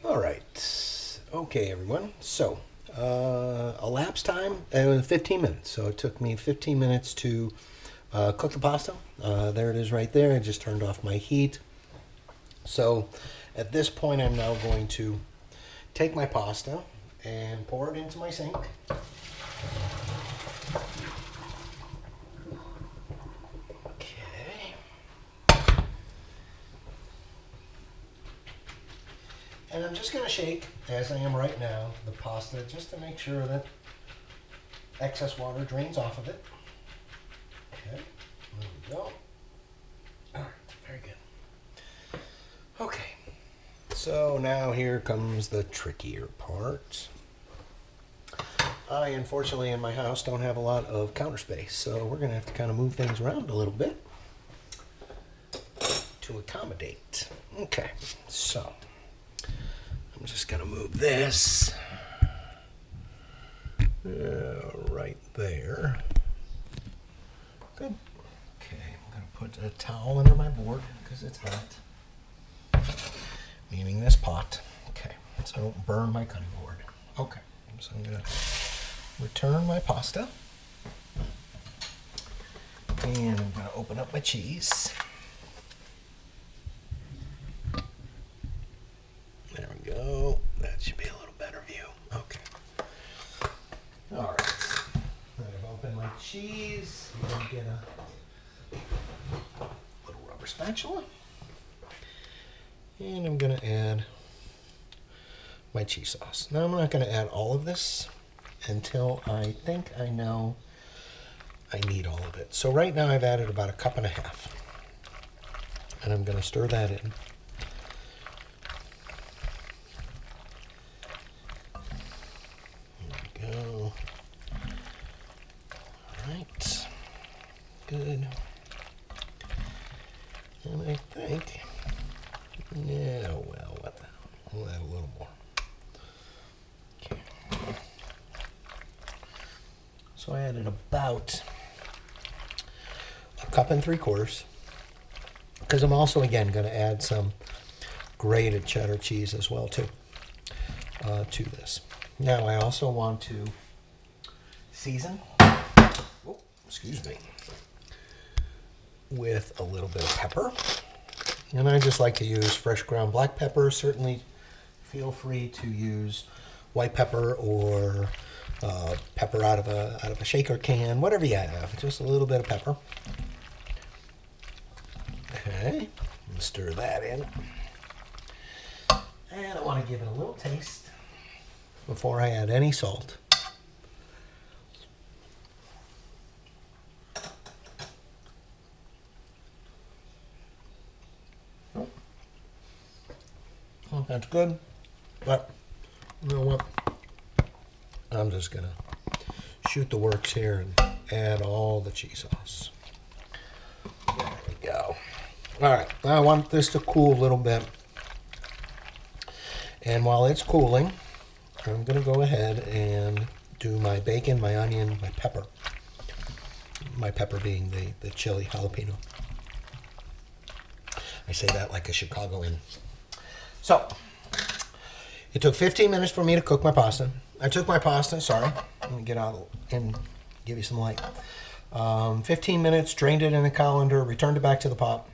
All right. Okay, everyone. So, elapsed time, 15 minutes. So it took me 15 minutes to cook the pasta. There it is right there. I just turned off my heat. So at this point, I'm now going to take my pasta and pour it into my sink. Okay. And I'm just going to shake, as I am right now, the pasta just to make sure that excess water drains off of it. Okay, there we go. All right, very good. Okay, so now here comes the trickier part. I, unfortunately, in my house don't have a lot of counter space, so we're going to have to kind of move things around a little bit to accommodate. Okay, so I'm just going to move this right there. Good. Okay, I'm going to put a towel under my board because it's hot. Meaning this pot. Okay, so I don't burn my cutting board. Okay, so I'm going to return my pasta. And I'm going to open up my cheese. There we go. That should be a little better view. Okay. All right. I've opened my cheese. I'm going to get a little rubber spatula. And I'm going to add my cheese sauce. Now I'm not going to add all of this until I think I know I need all of it. So right now I've added about 1.5 cups. And I'm going to stir that in. There we go. All right. Good. And I think, yeah, well, what the hell? We'll add a little more. Okay. So I added about 1.75 cups, because I'm also, again, going to add some grated cheddar cheese as well, too, to this. Now, I also want to season, excuse me, with a little bit of pepper. And I just like to use fresh ground black pepper. Certainly feel free to use white pepper or pepper out of a shaker can, whatever you have. Just a little bit of pepper. Okay, stir that in. And I want to give it a little taste before I add any salt. Well, that's good, but you know what? I'm just gonna shoot the works here and add all the cheese sauce. There we go. All right, now I want this to cool a little bit. And while it's cooling, I'm gonna go ahead and do my bacon, my onion, my pepper. My pepper being the chili jalapeno. I say that like a Chicagoan. So, it took 15 minutes for me to cook my pasta. I took my pasta, sorry, let me get out and give you some light. 15 minutes, drained it in a colander, returned it back to the pot.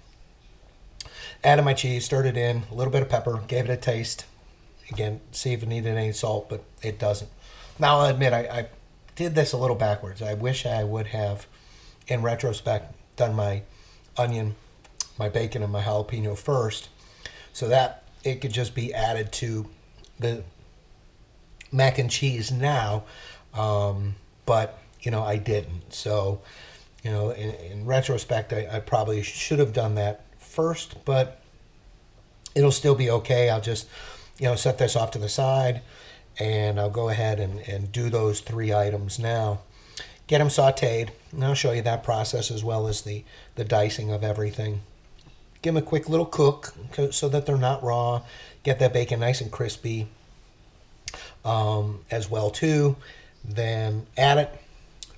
Added my cheese, stirred it in, a little bit of pepper, gave it a taste. Again, see if it needed any salt, but it doesn't. Now, I'll admit, I did this a little backwards. I wish I would have, in retrospect, done my onion, my bacon, and my jalapeno first, so that it could just be added to the mac and cheese now, but, you know, I didn't. So, you know, in retrospect, I probably should have done that first, but it'll still be okay. I'll just, you know, set this off to the side, and I'll go ahead and do those 3 items now. Get them sauteed, and I'll show you that process as well as the dicing of everything. Give them a quick little cook so that they're not raw. Get that bacon nice and crispy as well too. Then add it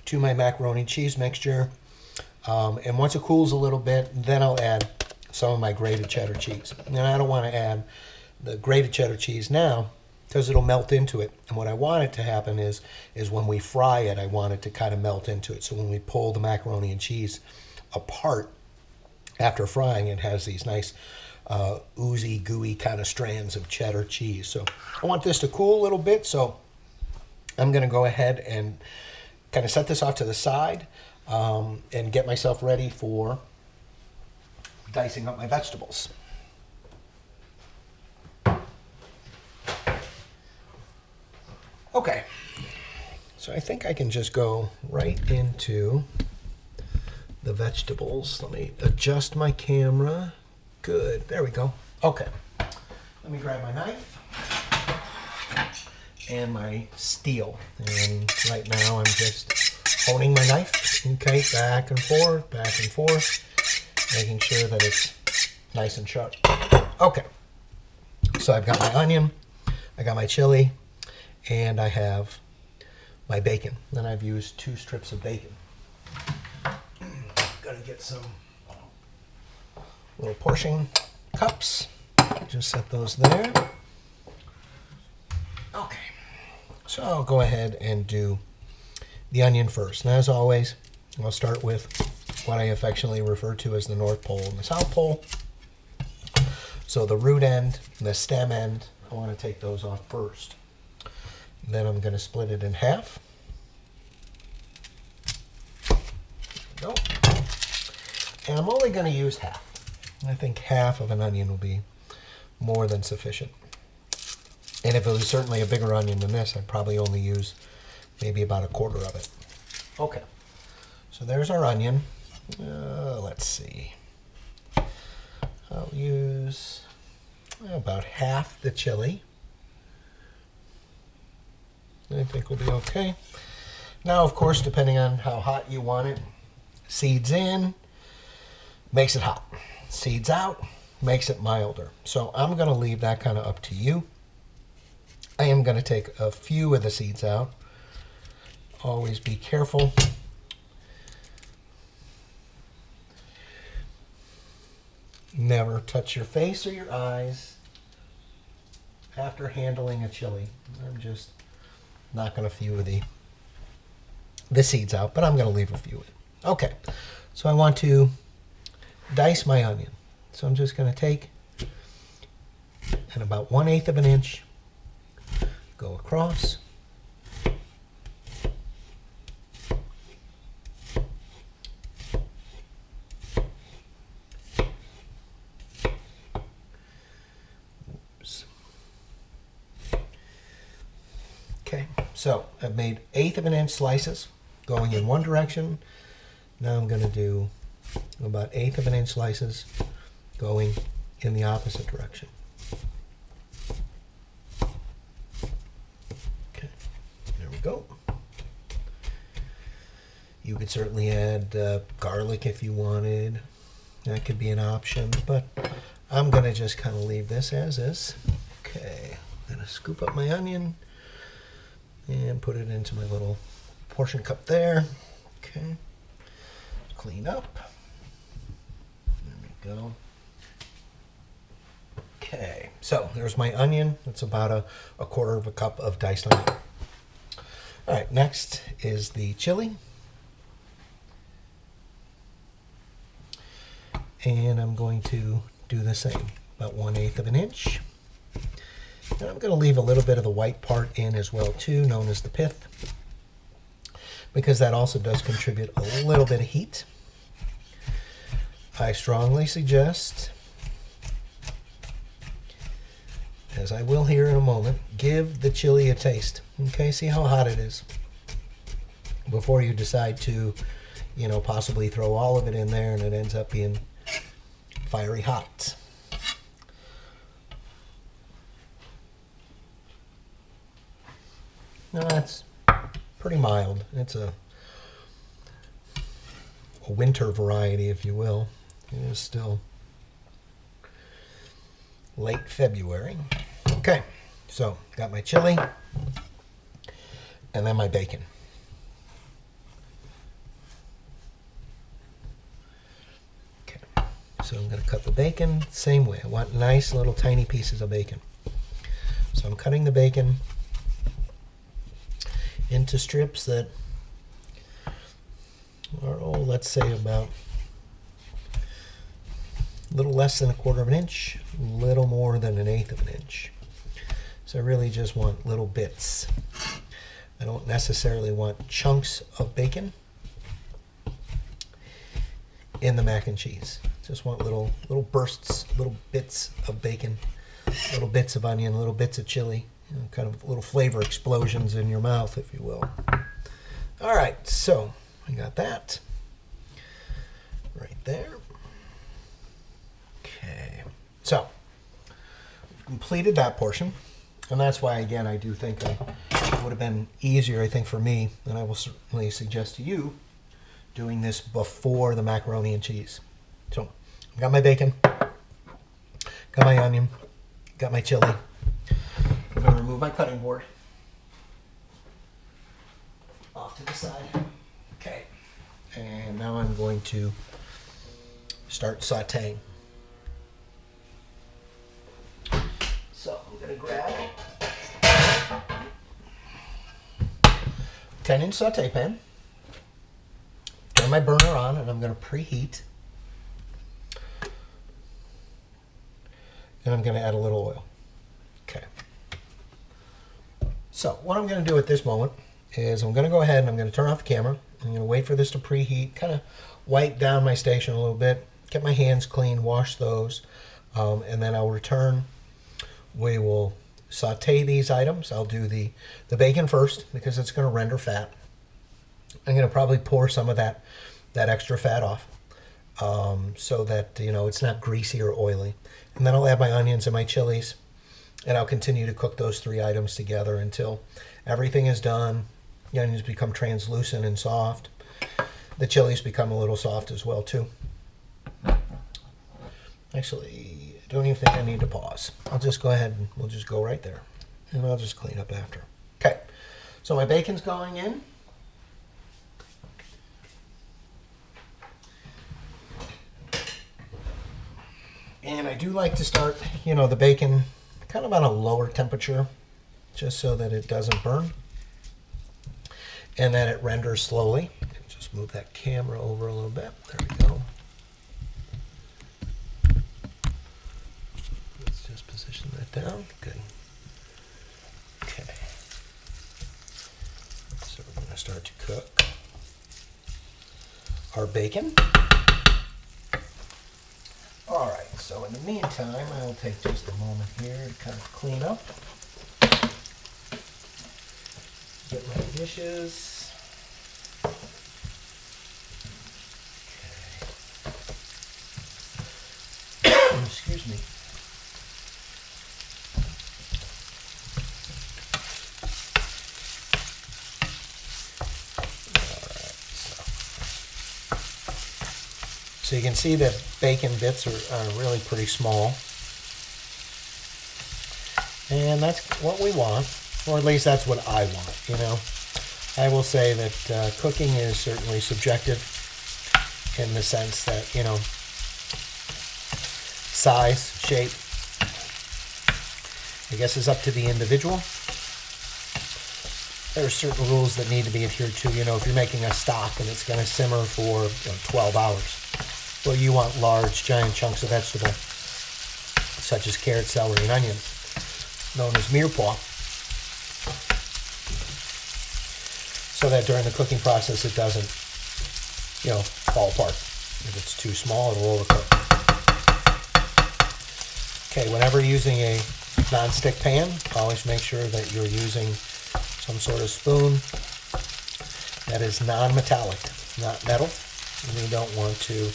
to my macaroni cheese mixture. And once it cools a little bit, then I'll add some of my grated cheddar cheese. Now I don't want to add the grated cheddar cheese now because it'll melt into it. And what I want it to happen is when we fry it, I want it to kind of melt into it. So when we pull the macaroni and cheese apart after frying, it has these nice oozy, gooey kind of strands of cheddar cheese. So I want this to cool a little bit, so I'm going to go ahead and kind of set this off to the side and get myself ready for dicing up my vegetables. Okay, so I think I can just go right into the vegetables. Let me adjust my camera. Good, there we go. Okay, let me grab my knife and my steel. And right now I'm just honing my knife, okay, back and forth, making sure that it's nice and sharp. Okay, so I've got my onion, I got my chili, and I have my bacon. Then I've used 2 strips of bacon. Gonna get some little portion cups. Just set those there. Okay, so I'll go ahead and do the onion first. And as always, I'll start with what I affectionately refer to as the North Pole and the South Pole. So the root end and the stem end, I want to take those off first. Then I'm going to split it in half. There we go. And I'm only going to use half. I think half of an onion will be more than sufficient. And if it was certainly a bigger onion than this, I'd probably only use maybe about 1/4 of it. Okay, so there's our onion. Let's see. I'll use about half the chili. I think we'll be okay. Now, of course, depending on how hot you want it, seeds in makes it hot. Seeds out makes it milder. So I'm going to leave that kind of up to you. I am going to take a few of the seeds out. Always be careful. Never touch your face or your eyes after handling a chili. I'm just knocking a few of the seeds out, but I'm going to leave a few in. Okay, so I want to dice my onion. So I'm just going to take and about 1/8 of an inch, go across. Oops. Okay, so I've made 1/8 of an inch slices going in one direction. Now I'm going to do about 1/8 of an inch slices going in the opposite direction. Okay, there we go. You could certainly add garlic if you wanted. That could be an option, but I'm going to just kind of leave this as is. Okay, I'm going to scoop up my onion and put it into my little portion cup there. Okay, clean up. There we go. Okay, so there's my onion. It's about a 1/4 of a cup of diced onion. All right, next is the chili. And I'm going to do the same, about 1/8 of an inch. And I'm going to leave a little bit of the white part in as well too, known as the pith, because that also does contribute a little bit of heat. I strongly suggest, as I will here in a moment, give the chili a taste. Okay, see how hot it is before you decide to, possibly throw all of it in there and it ends up being fiery hot. No, that's pretty mild. It's a winter variety, if you will. It is still late February. Okay, so got my chili and then my bacon. Okay, so I'm going to cut the bacon same way. I want nice little tiny pieces of bacon. So I'm cutting the bacon into strips that are, oh, let's say about a little less than 1/4 of an inch, a little more than 1/8 of an inch. So I really just want little bits. I don't necessarily want chunks of bacon in the mac and cheese. Just want little bursts, little bits of bacon, little bits of onion, little bits of chili, kind of little flavor explosions in your mouth, if you will. All right, so I got that right there. Okay, so we've completed that portion, and that's why, again, I do think it would have been easier, I think, for me, and I will certainly suggest to you, doing this before the macaroni and cheese. So I got my bacon, got my onion, got my chili. I'm going to remove my cutting board off to the side. Okay, and now I'm going to start sauteing. So I'm going to grab 10-inch saute pan, turn my burner on, and I'm going to preheat. And I'm going to add a little oil. Okay. So what I'm going to do at this moment is I'm going to go ahead and I'm going to turn off the camera. I'm going to wait for this to preheat, kind of wipe down my station a little bit, get my hands clean, wash those, and then I'll return. We will saute these items. I'll do the bacon first because it's going to render fat. I'm going to probably pour some of that extra fat off so that, you know, it's not greasy or oily. And then I'll add my onions and my chilies, and I'll continue to cook those 3 items together until everything is done. The onions become translucent and soft. The chilies become a little soft as well too. Actually, I don't even think I need to pause. I'll just go ahead and we'll just go right there. And I'll just clean up after. Okay, so my bacon's going in. And I do like to start, you know, the bacon kind of on a lower temperature, just so that it doesn't burn. And then it renders slowly. Just move that camera over a little bit. There we go. Let's just position that down. Good. Okay. So we're going to start to cook our bacon. All right, so in the meantime, I'll take just a moment here to kind of clean up. Get my dishes. Okay. Excuse me. So you can see that bacon bits are really pretty small. And that's what we want, or at least that's what I want, you know. I will say that cooking is certainly subjective in the sense that, you know, size, shape, I guess is up to the individual. There are certain rules that need to be adhered to. You know, if you're making a stock and it's going to simmer for 12 hours, well, you want large, giant chunks of vegetable, such as carrots, celery, and onions, known as mirepoix, so that during the cooking process it doesn't, you know, fall apart. If it's too small, it'll overcook. Okay, whenever using a non-stick pan, always make sure that you're using some sort of spoon that is non-metallic, not metal. And we don't want to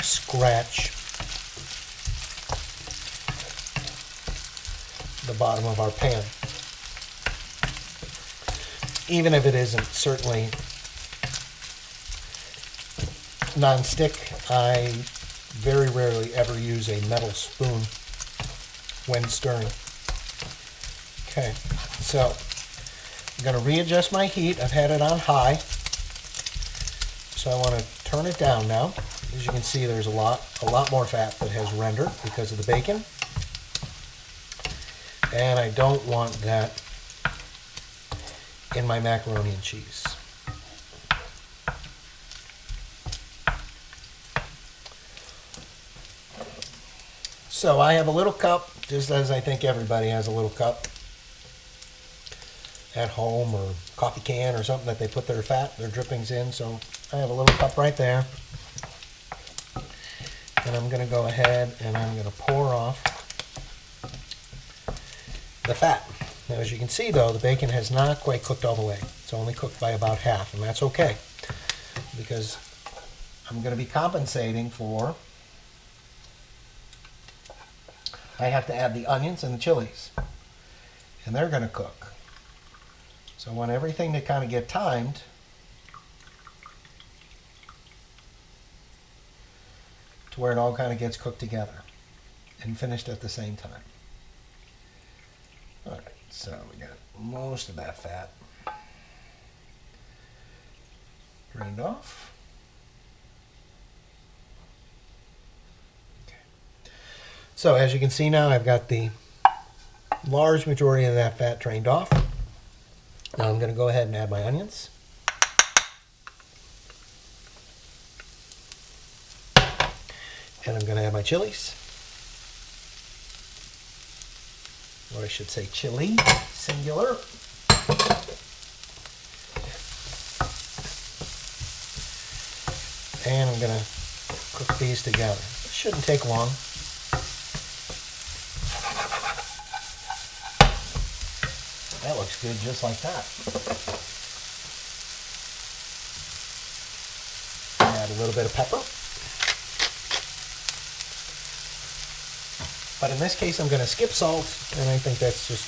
scratch the bottom of our pan. Even if it isn't certainly non-stick, I very rarely ever use a metal spoon when stirring. Okay, so I'm going to readjust my heat. I've had it on high, so I want to turn it down now. As you can see, there's a lot more fat that has rendered because of the bacon. And I don't want that in my macaroni and cheese. So I have a little cup, just as I think everybody has a little cup at home, or coffee can or something that they put their fat, their drippings in. So I have a little cup right there. And I'm going to go ahead and I'm going to pour off the fat. Now, as you can see, though, the bacon has not quite cooked all the way. It's only cooked by about half, and that's okay, because I'm going to be compensating for, I have to add the onions and the chilies, and they're going to cook. So I want everything to kind of get timed to where it all kind of gets cooked together and finished at the same time. All right, so we got most of that fat drained off. Okay. So as you can see now, I've got the large majority of that fat drained off. Now I'm going to go ahead and add my onions. And I'm going to add my chilies. Or I should say chili, singular. And I'm going to cook these together. Shouldn't take long. That looks good just like that. Add a little bit of pepper. But in this case, I'm going to skip salt, and I think that's just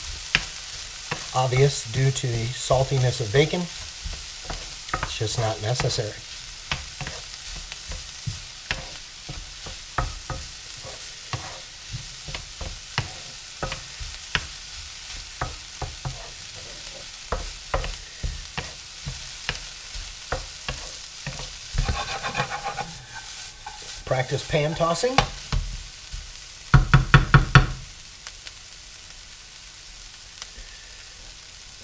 obvious due to the saltiness of bacon. It's just not necessary. Practice pan tossing.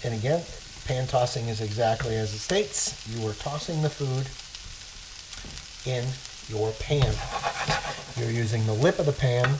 And again, pan tossing is exactly as it states. You are tossing the food in your pan. You're using the lip of the pan